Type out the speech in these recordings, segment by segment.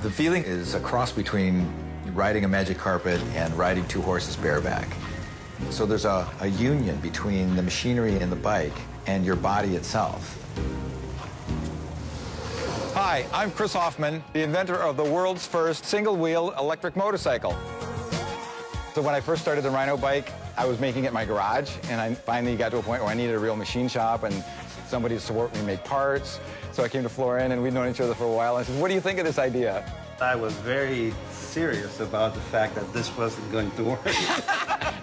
The feeling is a cross between riding a magic carpet and riding two horses bareback. So there's a union between the machinery in the bike and your body itself. Hi, I'm Chris Hoffman, the inventor of the world's first single-wheel electric motorcycle. So when I first started the Rhino bike, I was making it in my garage, and I finally got to a point where I needed a real machine shop and somebody to support me make parts. So I came to Florian, and we'd known each other for a while. I said, what do you think of this idea? I was very serious about the fact that this wasn't going to work.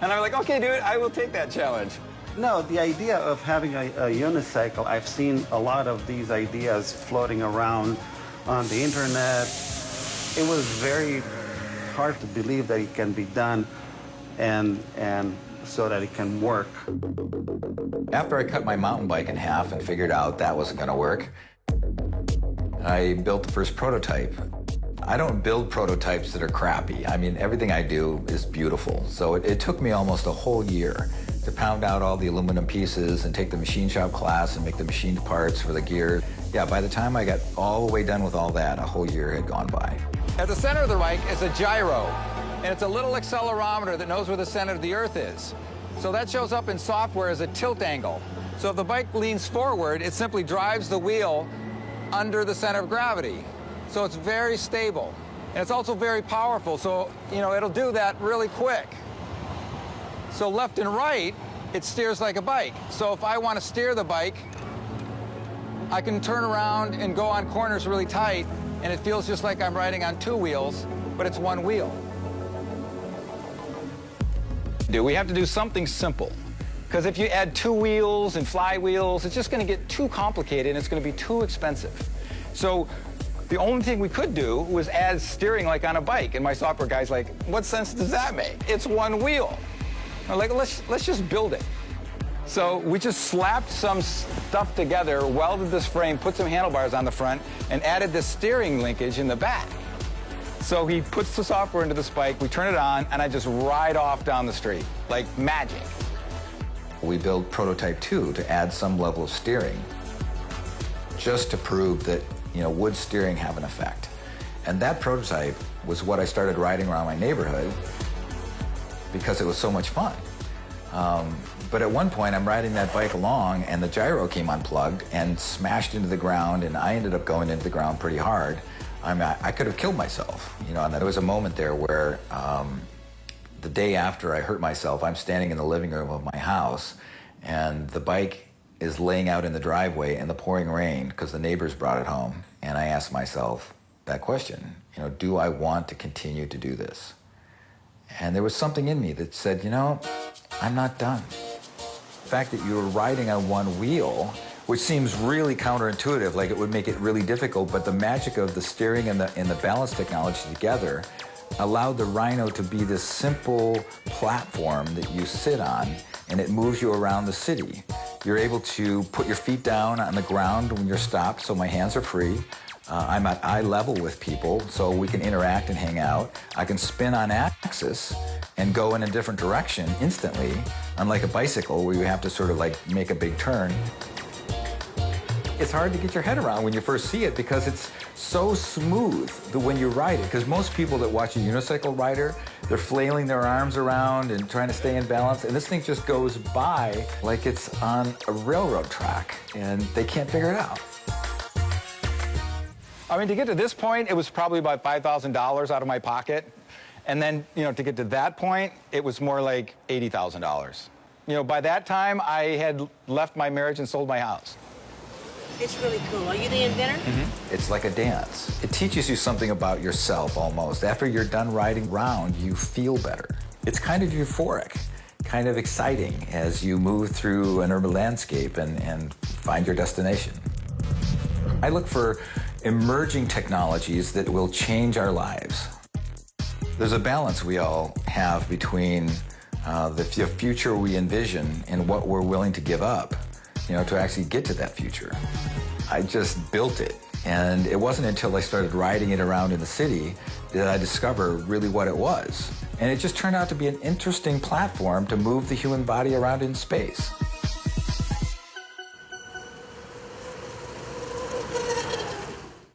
And I'm like, okay, dude, I will take that challenge. No, the idea of having a unicycle, I've seen a lot of these ideas floating around on the internet. It was very hard to believe that it can be done and so that it can work. After I cut my mountain bike in half and figured out that wasn't going to work, I built the first prototype. I don't build prototypes that are crappy. I mean, everything I do is beautiful. So it took me almost a whole year to pound out all the aluminum pieces and take the machine shop class and make the machined parts for the gear. Yeah, by the time I got all the way done with all that, a whole year had gone by. At the center of the bike is a gyro, and it's a little accelerometer that knows where the center of the Earth is. So that shows up in software as a tilt angle. So if the bike leans forward, it simply drives the wheel under the center of gravity. So it's very stable. And it's also very powerful, so, you know, it'll do that really quick. So left and right, it steers like a bike. So if I want to steer the bike, I can turn around and go on corners really tight, and it feels just like I'm riding on two wheels, but it's one wheel. We have to do something simple, because if you add two wheels and flywheels, it's just going to get too complicated and it's going to be too expensive. So the only thing we could do was add steering like on a bike, and my software guy's like, what sense does that make? It's one wheel. I'm like, let's just build it. So we just slapped some stuff together, welded this frame, put some handlebars on the front, and added this steering linkage in the back. So he puts the software into this bike, we turn it on, and I just ride off down the street, like magic. We built prototype 2 to add some level of steering, just to prove that, you know, would steering have an effect? And that prototype was what I started riding around my neighborhood because it was so much fun. But at one point, I'm riding that bike along, and the gyro came unplugged and smashed into the ground, and I ended up going into the ground pretty hard. I could have killed myself, you know, and there was a moment there where the day after I hurt myself, I'm standing in the living room of my house, and the bike is laying out in the driveway in the pouring rain because the neighbors brought it home. And I asked myself that question, you know, do I want to continue to do this? And there was something in me that said, you know, I'm not done. The fact that you were riding on one wheel, which seems really counterintuitive, like it would make it really difficult, but the magic of the steering and the balance technology together allowed the Rhino to be this simple platform that you sit on, and it moves you around the city. You're able to put your feet down on the ground when you're stopped, so my hands are free. I'm at eye level with people, so we can interact and hang out. I can spin on axis and go in a different direction instantly, unlike a bicycle where you have to sort of like make a big turn. It's hard to get your head around when you first see it because it's so smooth when you ride it. Because most people that watch a unicycle rider, they're flailing their arms around and trying to stay in balance, and this thing just goes by like it's on a railroad track, and they can't figure it out. I mean, to get to this point, it was probably about $5,000 out of my pocket. And then, you know, to get to that point, it was more like $80,000. You know, by that time, I had left my marriage and sold my house. It's really cool. Are you the inventor? Mm-hmm. It's like a dance. It teaches you something about yourself, almost. After you're done riding around, you feel better. It's kind of euphoric, kind of exciting as you move through an urban landscape and find your destination. I look for emerging technologies that will change our lives. There's a balance we all have between the future we envision and what we're willing to give up, you know, to actually get to that future. I just built it, and it wasn't until I started riding it around in the city that I discovered really what it was. And it just turned out to be an interesting platform to move the human body around in space.